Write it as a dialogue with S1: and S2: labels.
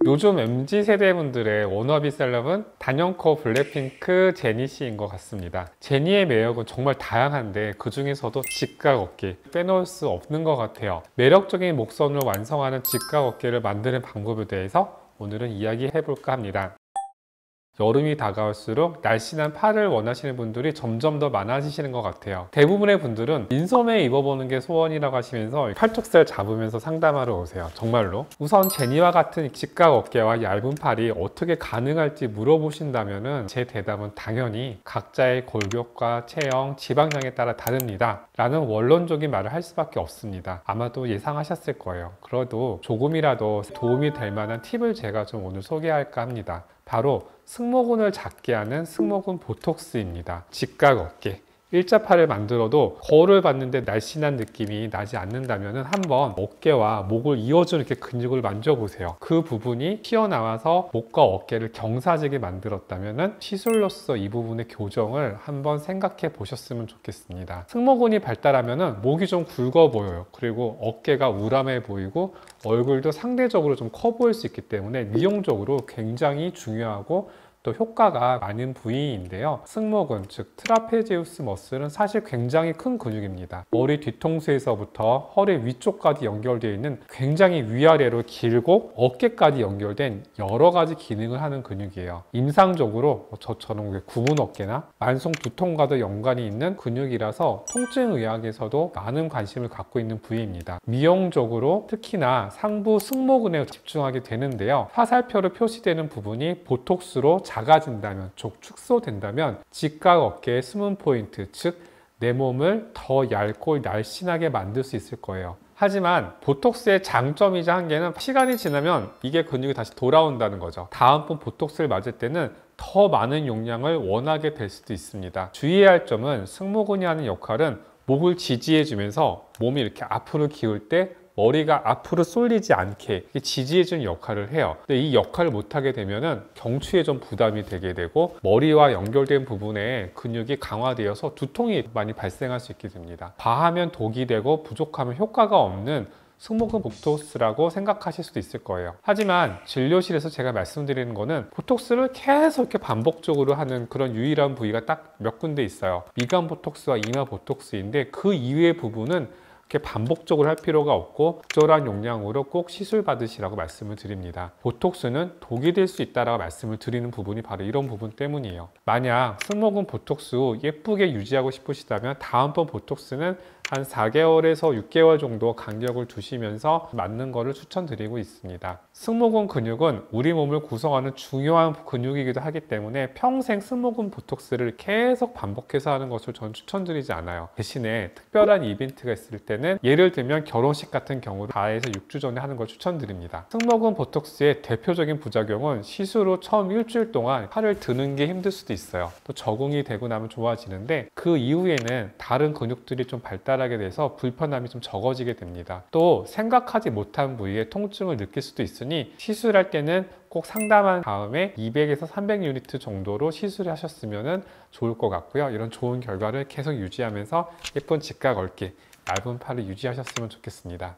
S1: 요즘 MZ세대 분들의 워너비 셀럽은 단연코 블랙핑크 제니씨인 것 같습니다. 제니의 매력은 정말 다양한데 그 중에서도 직각 어깨 빼놓을 수 없는 것 같아요. 매력적인 목선을 완성하는 직각 어깨를 만드는 방법에 대해서 오늘은 이야기해볼까 합니다. 여름이 다가올수록 날씬한 팔을 원하시는 분들이 점점 더 많아지시는 것 같아요. 대부분의 분들은 인소매 입어보는 게 소원이라고 하시면서 팔뚝살 잡으면서 상담하러 오세요. 정말로. 우선 제니와 같은 직각 어깨와 얇은 팔이 어떻게 가능할지 물어보신다면 제 대답은 당연히 각자의 골격과 체형, 지방량에 따라 다릅니다 라는 원론적인 말을 할 수밖에 없습니다. 아마도 예상하셨을 거예요. 그래도 조금이라도 도움이 될 만한 팁을 제가 좀 오늘 소개할까 합니다. 바로 승모근을 작게 하는 승모근 보톡스입니다. 직각 어깨. 일자팔을 만들어도 거울을 봤는데 날씬한 느낌이 나지 않는다면 한번 어깨와 목을 이어주는 이렇게 근육을 만져보세요. 그 부분이 튀어나와서 목과 어깨를 경사지게 만들었다면 시술로서 이 부분의 교정을 한번 생각해 보셨으면 좋겠습니다. 승모근이 발달하면 목이 좀 굵어 보여요. 그리고 어깨가 우람해 보이고 얼굴도 상대적으로 좀 커 보일 수 있기 때문에 미용적으로 굉장히 중요하고 또 효과가 많은 부위인데요. 승모근, 즉 트라페지우스 머슬은 사실 굉장히 큰 근육입니다. 머리 뒤통수에서부터 허리 위쪽까지 연결되어 있는 굉장히 위아래로 길고 어깨까지 연결된 여러 가지 기능을 하는 근육이에요. 임상적으로 저처럼 구분 어깨나 만성 두통과도 연관이 있는 근육이라서 통증의학에서도 많은 관심을 갖고 있는 부위입니다. 미용적으로 특히나 상부 승모근에 집중하게 되는데요. 화살표로 표시되는 부분이 보톡스로 작아진다면, 축소된다면 직각 어깨의 숨은 포인트, 즉 내 몸을 더 얇고 날씬하게 만들 수 있을 거예요. 하지만 보톡스의 장점이자 한계는 시간이 지나면 이게 근육이 다시 돌아온다는 거죠. 다음번 보톡스를 맞을 때는 더 많은 용량을 원하게 될 수도 있습니다. 주의해야 할 점은 승모근이 하는 역할은 목을 지지해 주면서 몸이 이렇게 앞으로 기울 때 머리가 앞으로 쏠리지 않게 지지해주는 역할을 해요. 근데 이 역할을 못하게 되면은 경추에 좀 부담이 되게 되고 머리와 연결된 부분에 근육이 강화되어서 두통이 많이 발생할 수 있게 됩니다. 과하면 독이 되고 부족하면 효과가 없는 승모근 보톡스라고 생각하실 수도 있을 거예요. 하지만 진료실에서 제가 말씀드리는 거는 보톡스를 계속 이렇게 반복적으로 하는 그런 유일한 부위가 딱 몇 군데 있어요. 미간 보톡스와 이마 보톡스인데 그 이외의 부분은 이렇게 반복적으로 할 필요가 없고 적절한 용량으로 꼭 시술 받으시라고 말씀을 드립니다. 보톡스는 독이 될 수 있다라고 말씀을 드리는 부분이 바로 이런 부분 때문이에요. 만약 승모근 보톡스 후 예쁘게 유지하고 싶으시다면 다음번 보톡스는 한 4개월에서 6개월 정도 간격을 두시면서 맞는 거를 추천드리고 있습니다. 승모근 근육은 우리 몸을 구성하는 중요한 근육이기도 하기 때문에 평생 승모근 보톡스를 계속 반복해서 하는 것을 저는 추천드리지 않아요. 대신에 특별한 이벤트가 있을 때는 예를 들면 결혼식 같은 경우도 4에서 6주 전에 하는 걸 추천드립니다. 승모근 보톡스의 대표적인 부작용은 시술 후 처음 일주일 동안 팔을 드는 게 힘들 수도 있어요. 또 적응이 되고 나면 좋아지는데 그 이후에는 다른 근육들이 좀 발달하게 돼서 불편함이 좀 적어지게 됩니다. 또 생각하지 못한 부위에 통증을 느낄 수도 있으니 시술할 때는 꼭 상담한 다음에 200에서 300유니트 정도로 시술을 하셨으면 좋을 것 같고요. 이런 좋은 결과를 계속 유지하면서 예쁜 직각 어깨, 얇은 팔을 유지하셨으면 좋겠습니다.